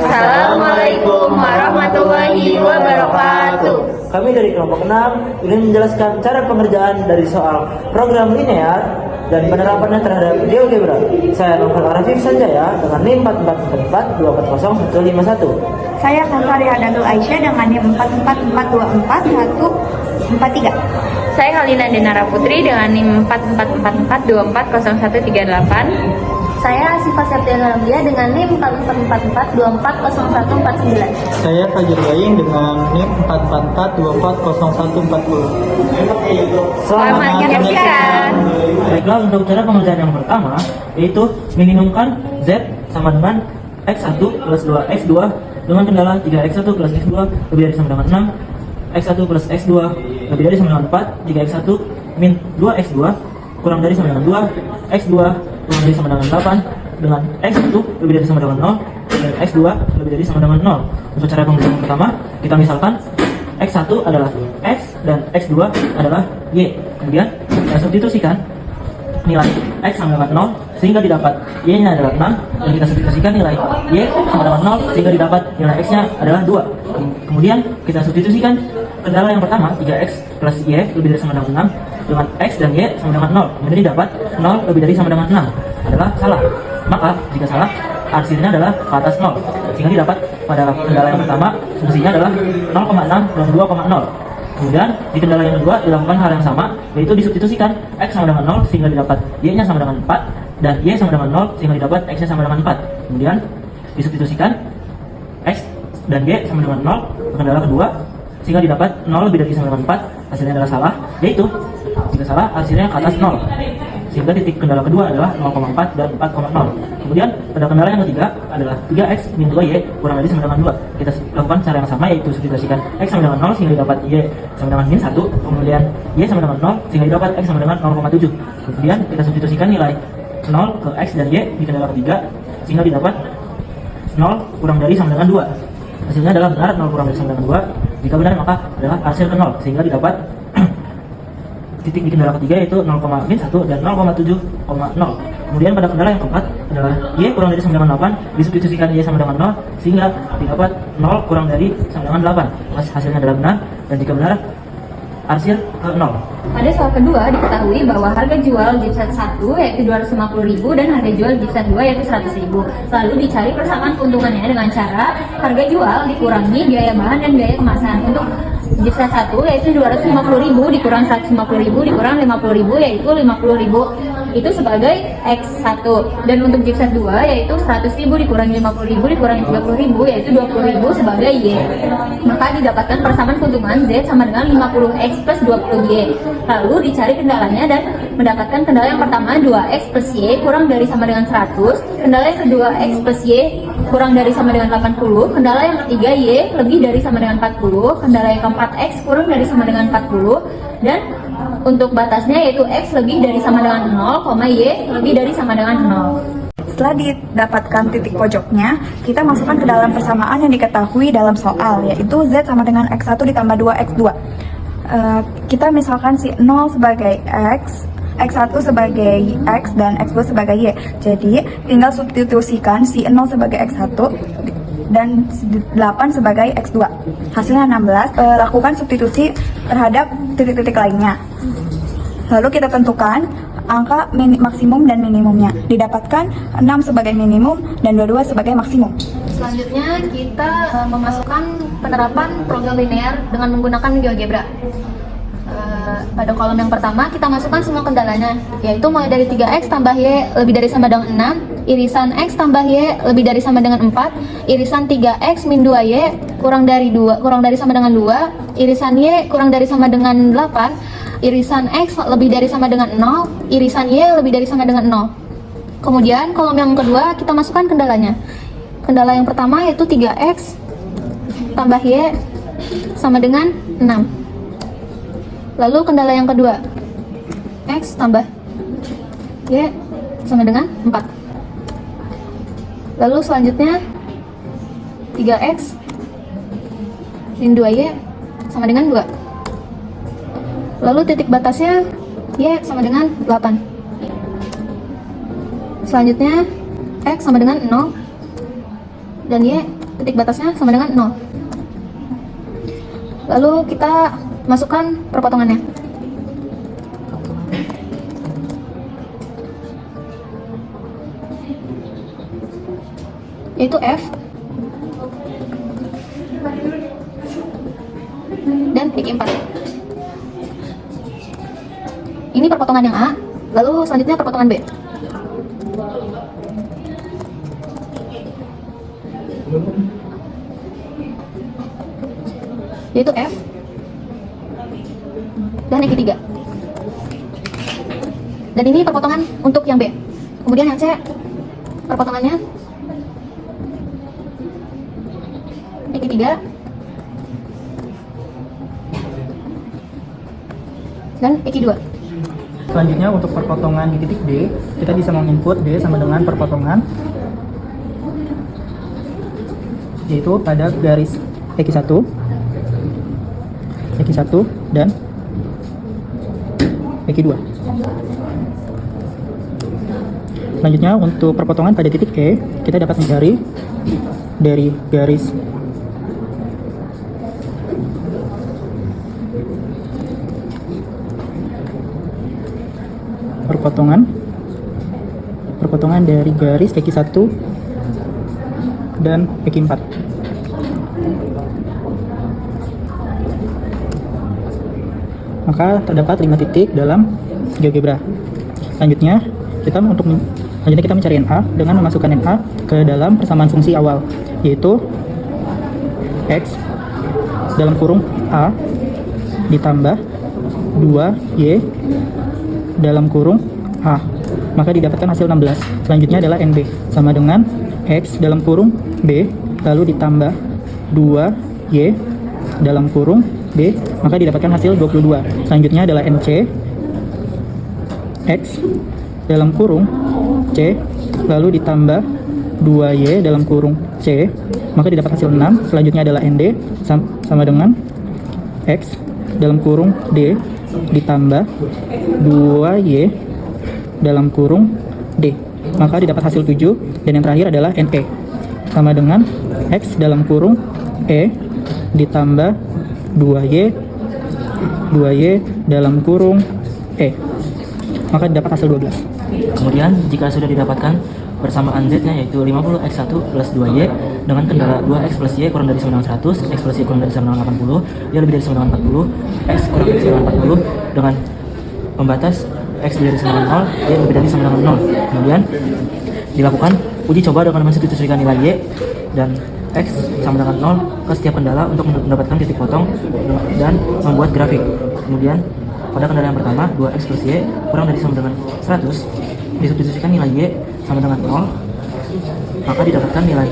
Assalamualaikum warahmatullahi wabarakatuh. Kami dari kelompok 6 ingin menjelaskan cara pengerjaan dari soal program linear dan penerapannya terhadap GeoGebra. Saya Novel Arifin Sanjaya dengan NIM 4444242151. Saya Sansari Hadatul Aisyah dengan NIM 44424143. Saya Kalina Denara Putri dengan NIM 4444240138. Saya Asifa Septiana Rabia dengan NIM 4444240149. Saya Fajar Baying dengan NIM 44424140. Selamat menyaksikan. Baiklah, untuk cara pengerjaan yang pertama yaitu minimumkan Z sama dengan X1 plus 2X2 dengan kendala 3X1 plus X2 lebih dari sama dengan 6, X1 plus X2 lebih dari sama dengan 4, 3X1 min 2X2 kurang dari sama dengan 2, X2 kurang dari sama dengan 8, dengan X1 lebih dari sama dengan 0, dan X2 lebih dari sama dengan 0. Untuk cara pengerjaan yang pertama, kita misalkan X1 adalah X dan X2 adalah Y. Kemudian kita substitusikan nilai X sama dengan 0 sehingga didapat Y-nya adalah 6, dan kita substitusikan nilai Y sama dengan 0 sehingga didapat nilai X-nya adalah 2. Kemudian kita substitusikan kendala yang pertama 3X plus Y lebih dari sama dengan 6 dengan X dan Y sama dengan 0. Kemudian didapat 0 lebih dari sama dengan 6 adalah salah. Maka jika salah, arsirnya adalah ke atas 0 sehingga didapat pada kendala yang pertama fungsinya adalah 0,6 dan 2,0. Kemudian di kendala yang kedua dilakukan hal yang sama, yaitu disubstitusikan X sama dengan 0 sehingga didapat Y-nya sama dengan 4 dan Y sama dengan 0 sehingga didapat X-nya sama dengan 4. Kemudian disubstitusikan X dan Y sama dengan 0 ke kendala kedua sehingga didapat 0 lebih dari sama dengan 4. Hasilnya adalah salah, yaitu jika salah hasilnya ke atas 0 sehingga titik kendala kedua adalah 0,4 dan 4,0. Kemudian pada kendala yang ketiga adalah 3X min 2Y kurang dari sama dengan 2. Kita lakukan cara yang sama, yaitu substitusikan X sama dengan 0 sehingga didapat Y sama dengan min 1. Kemudian Y sama dengan 0 sehingga didapat X sama dengan 0,7. Kemudian kita substitusikan nilai 0 ke X dan Y di kendala ketiga sehingga didapat 0 kurang dari sama dengan 2. Hasilnya adalah benar, 0 kurang dari sama dengan 2. Jika benar maka adalah hasil ke 0 sehingga didapat titik di kendala ketiga yaitu 0,1 dan 0,7,0. Kemudian pada kendala yang keempat adalah Y kurang dari sama dengan 8, disubstitusikan Y sama dengan 0 sehingga didapat 0 kurang dari sama dengan 8. Hasilnya adalah benar, dan jika benar arsir ke 0. Pada soal kedua diketahui bahwa harga jual gypsum 1 yaitu 250.000 dan harga jual gypsum 2 yaitu 100.000. Lalu dicari persamaan keuntungannya dengan cara harga jual dikurangi biaya bahan dan biaya kemasan. Untuk gypsum 1 yaitu 250.000 dikurang 150.000 dikurang 50.000 yaitu 50.000 itu sebagai X1, dan untuk gypsum 2 yaitu 100.000 dikurangi 50.000 dikurangi 30.000 yaitu 20.000 sebagai Y. Maka didapatkan persamaan keuntungan Z sama dengan 50X plus 20Y. Lalu dicari kendalanya dan mendapatkan kendala yang pertama 2X plus Y kurang dari sama dengan 100, kendala yang kedua X plus Y kurang dari sama dengan 80, kendala yang ketiga Y lebih dari sama dengan 40, kendala yang keempat X kurang dari sama dengan 40, dan untuk batasnya yaitu X lebih dari sama dengan 0, Y lebih dari sama dengan 0. Setelah didapatkan titik pojoknya, kita masukkan ke dalam persamaan yang diketahui dalam soal, yaitu Z sama dengan X1 ditambah 2X2. Kita misalkan si 0 sebagai X, X1 sebagai X, dan X2 sebagai Y. Jadi, tinggal substitusikan si 0 sebagai X1 dan 8 sebagai X2. Hasilnya 16. Lakukan substitusi terhadap titik-titik lainnya. Lalu kita tentukan angka maksimum dan minimumnya. Didapatkan 6 sebagai minimum dan 22 sebagai maksimum. Selanjutnya kita memasukkan penerapan program linear dengan menggunakan GeoGebra. Pada kolom yang pertama kita masukkan semua kendalanya, yaitu mulai dari 3X tambah Y lebih dari sama dengan 6, irisan X tambah Y lebih dari sama dengan 4, irisan 3X min 2Y kurang dari sama dengan 2, irisan Y kurang dari sama dengan 8, irisan X lebih dari sama dengan 0, irisan Y lebih dari sama dengan 0. Kemudian kolom yang kedua kita masukkan kendalanya. Kendala yang pertama yaitu 3X tambah Y sama dengan 6. Lalu kendala yang kedua, X tambah Y sama dengan 4. Lalu selanjutnya 3X min 2Y sama dengan 2. Lalu titik batasnya Y sama dengan 8. Selanjutnya X sama dengan 0 dan Y titik batasnya sama dengan 0. Lalu kita masukkan perpotongannya. Yaitu F dan X4. Ini perpotongan yang A, lalu selanjutnya perpotongan B. Yaitu F dan X3. Dan ini perpotongan untuk yang B. Kemudian yang C, perpotongannya X3 dan X2. Selanjutnya untuk perpotongan di titik D, kita bisa menginput D sama dengan perpotongan yaitu pada garis X1 dan X2. Selanjutnya untuk perpotongan pada titik E, kita dapat mencari dari garis perpotongan dari garis X1 dan X4. Maka terdapat 5 titik dalam GeoGebra. Selanjutnya kita mencari NA dengan memasukkan NA ke dalam persamaan fungsi awal, yaitu X dalam kurung A ditambah 2Y dalam kurung A, maka didapatkan hasil 16. Selanjutnya adalah NB sama dengan X dalam kurung B lalu ditambah 2Y dalam kurung B, maka didapatkan hasil 22. Selanjutnya adalah NC X dalam kurung C lalu ditambah 2Y dalam kurung C, maka didapat hasil 6. Selanjutnya adalah ND sama dengan X dalam kurung D ditambah 2Y dalam kurung D, maka didapat hasil 7. Dan yang terakhir adalah NE sama dengan X dalam kurung E ditambah 2Y dalam kurung E, maka didapat hasil 12. Kemudian jika sudah didapatkan persamaan Z-nya yaitu 50x1 plus 2Y dengan kendala 2x plus Y kurang dari sama dengan 100, x plus Y kurang dari sama dengan 80, Y lebih dari sama dengan 40, x kurang dari sama dengan 40 dengan pembatas x lebih dari sama dengan 0, Y lebih dari sama dengan 0. Kemudian dilakukan uji coba dengan mensubstitusikan nilai Y dan x sama dengan 0 ke setiap kendala untuk mendapatkan titik potong dan membuat grafik. Kemudian pada kendala yang pertama 2x plus Y kurang dari sama dengan 100, disubstitusikan nilai Y sama dengan 0, maka didapatkan nilai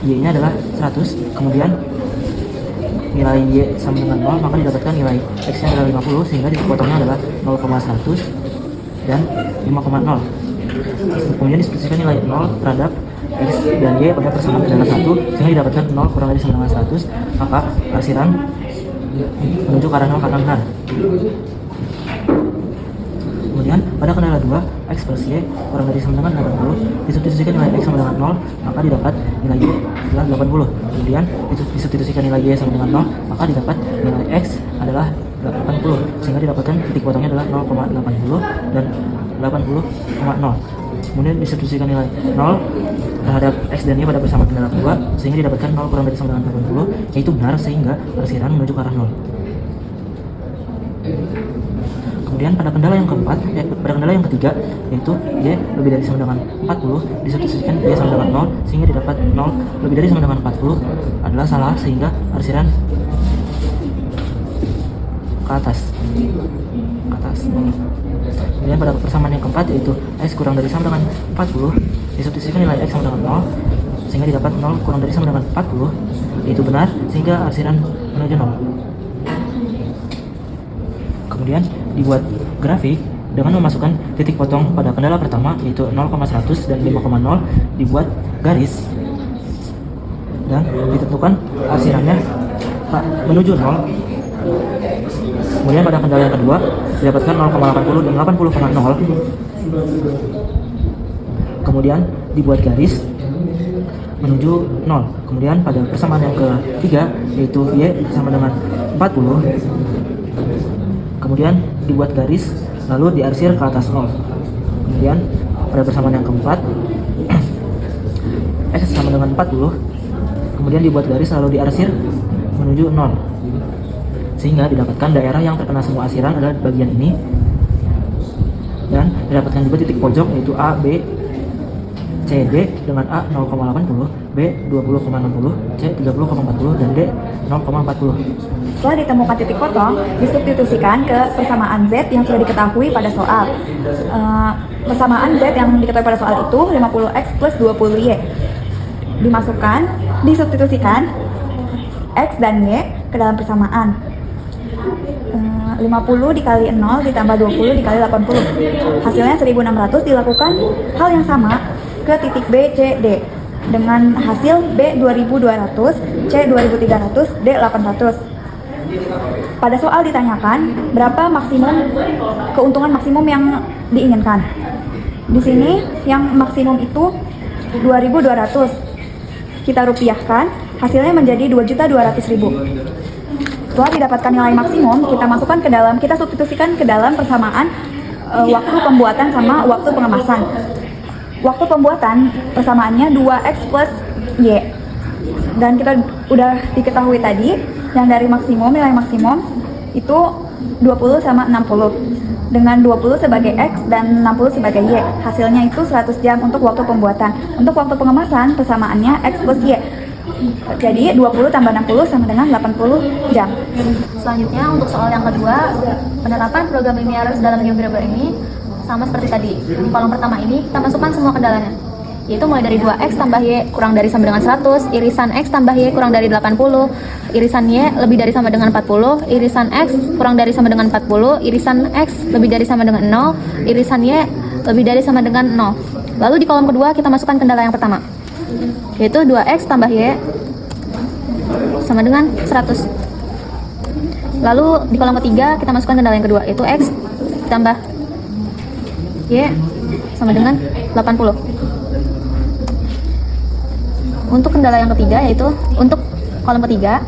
Y nya adalah 100. Kemudian nilai Y sama dengan 0, maka didapatkan nilai X nya adalah 50, sehingga titik potongnya adalah 0,100 dan 5,0. Kemudian disubstitusikan nilai 0 terhadap X dan Y pada persamaan kendala 1, sehingga didapatkan 0 kurang dari sama dengan 100, maka arsiran menuju ke arah 0 karena benar. Kemudian pada kendala 2, X plus Y kurang dari sama dengan 80, disubstitusikan nilai X sama dengan 0, maka didapat nilai Y adalah 80. Kemudian disubstitusikan nilai Y sama dengan 0, maka didapat nilai X adalah 80, sehingga didapatkan titik potongnya adalah 0,80 dan 80,0. Kemudian disubstitusikan nilai 0 terhadap X dan Y pada persamaan kendala 2, sehingga didapatkan 0 kurang dari sama dengan 80, yaitu benar, sehingga arsiran menuju ke arah 0. Kemudian pada kendala yang keempat, pada kendala yang ketiga, yaitu Y lebih dari sama dengan 40, disubstitusikan Y sama dengan 0, sehingga didapat 0 lebih dari sama dengan 40 adalah salah, sehingga arsiran ke atas. Kemudian pada persamaan yang keempat, yaitu X kurang dari sama dengan 40, disubstitusikan nilai X sama dengan 0, sehingga didapat 0 kurang dari sama dengan 40, yaitu benar, sehingga arsiran menuju 0. Kemudian dibuat grafik dengan memasukkan titik potong pada kendala pertama yaitu 0,100 dan 5,0, dibuat garis dan ditentukan arsirannya menuju 0. Kemudian pada kendala yang kedua didapatkan 0,80 dan 80,0. Kemudian dibuat garis menuju 0. Kemudian pada persamaan yang ketiga, yaitu Y sama dengan 40, kemudian dibuat garis lalu diarsir ke atas 0. Kemudian pada persamaan yang keempat, X sama dengan 40, kemudian dibuat garis lalu diarsir menuju 0, sehingga didapatkan daerah yang terkena semua arsiran adalah bagian ini, dan didapatkan juga titik pojok yaitu A, B, C, D dengan A 0,80, B 20,60, C 30,40, dan D 0,40. Setelah ditemukan titik potong, disubstitusikan ke persamaan Z yang sudah diketahui pada soal. Persamaan Z yang diketahui pada soal itu 50X plus 20Y. Disubstitusikan X dan Y ke dalam persamaan. 50 dikali 0 ditambah 20 dikali 80. Hasilnya 1600. Dilakukan hal yang sama ke titik B, C, D dengan hasil B 2200, C 2300, D 800. Pada soal ditanyakan berapa keuntungan maksimum yang diinginkan. Di sini yang maksimum itu 2200. Kita rupiahkan, hasilnya menjadi 2.200.000. Setelah didapatkan nilai maksimum, kita substitusikan ke dalam persamaan waktu pembuatan sama waktu pengemasan. Waktu pembuatan persamaannya 2X plus Y. Dan kita udah diketahui tadi, yang dari nilai maksimum itu 20 sama 60. Dengan 20 sebagai X dan 60 sebagai Y. Hasilnya itu 100 jam untuk waktu pembuatan. Untuk waktu pengemasan, persamaannya X plus Y. Jadi 20 tambah 60 sama dengan 80 jam. Selanjutnya untuk soal yang kedua, penerapan program linear dalam GeoGebra ini sama seperti tadi. Di kolom pertama ini kita masukkan semua kendalanya, yaitu mulai dari 2X tambah Y kurang dari sama dengan 100, irisan X tambah Y kurang dari 80, irisan Y lebih dari sama dengan 40, irisan X kurang dari sama dengan 40, irisan X lebih dari sama dengan 0, irisan Y lebih dari sama dengan 0. Lalu di kolom kedua kita masukkan kendala yang pertama, yaitu 2X tambah Y sama dengan 100. Lalu di kolom ketiga kita masukkan kendala yang kedua, yaitu X tambah Y sama dengan 80. Untuk kendala yang ketiga, yaitu untuk kolom ketiga,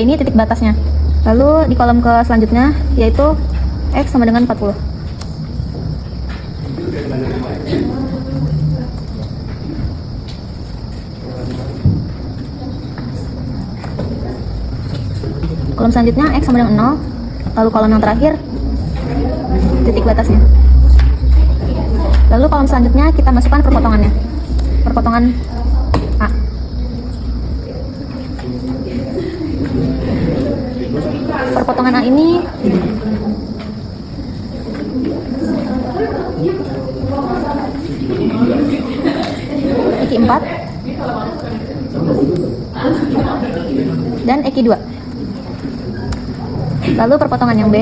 ini titik batasnya. Lalu di kolom selanjutnya, yaitu X sama dengan 40. Kolom selanjutnya X sama dengan 0. Lalu kolom yang terakhir titik batasnya. Lalu kolom selanjutnya kita masukkan perpotongannya. Perpotongan A. Perpotongan A ini Eki 4 dan Eki 2. Lalu perpotongan yang B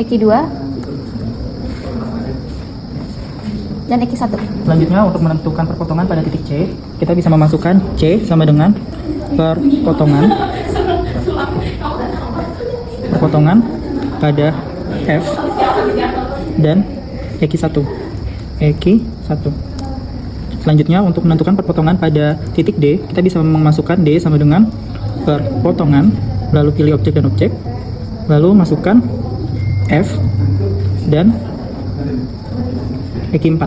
Eki 2 dan Eki 1. Selanjutnya untuk menentukan perpotongan pada titik C, kita bisa memasukkan C sama dengan perpotongan pada F dan Eki 1. Selanjutnya untuk menentukan perpotongan pada titik D, kita bisa memasukkan D sama dengan perpotongan, lalu pilih objek dan objek, lalu masukkan F dan Eki 4.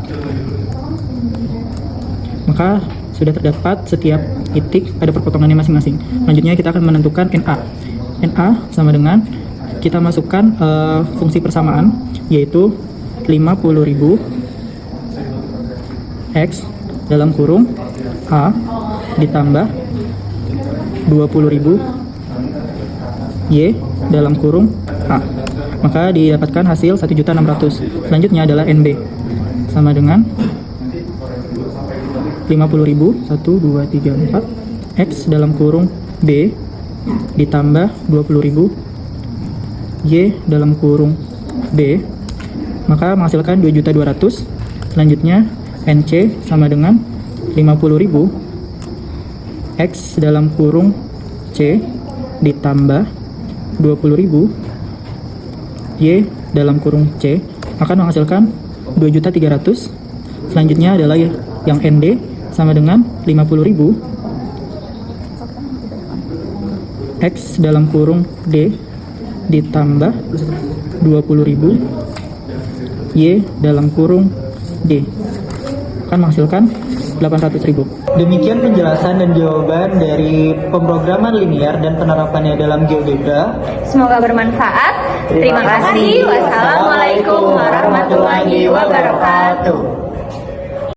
Maka sudah terdapat setiap titik pada perpotongannya masing-masing. Selanjutnya kita akan menentukan NA. NA sama dengan kita masukkan fungsi persamaan, yaitu 50.000 X dalam kurung A ditambah 20.000 Y dalam kurung A. Maka didapatkan hasil 1.600. Selanjutnya adalah NB sama dengan 50.000 1, 2, 3, 4 X dalam kurung B ditambah 20.000 Y dalam kurung B, maka menghasilkan 2.200.000. Selanjutnya NC sama dengan 50.000 X dalam kurung C ditambah 20.000 Y dalam kurung C akan menghasilkan 2.300.000. Selanjutnya adalah yang ND sama dengan 50.000 X dalam kurung D ditambah 20.000 Y dalam kurung D akan menghasilkan 800.000. Demikian penjelasan dan jawaban dari pemrograman linear dan penerapannya dalam GeoGebra. Semoga bermanfaat. Terima kasih. Wassalamualaikum warahmatullahi wabarakatuh.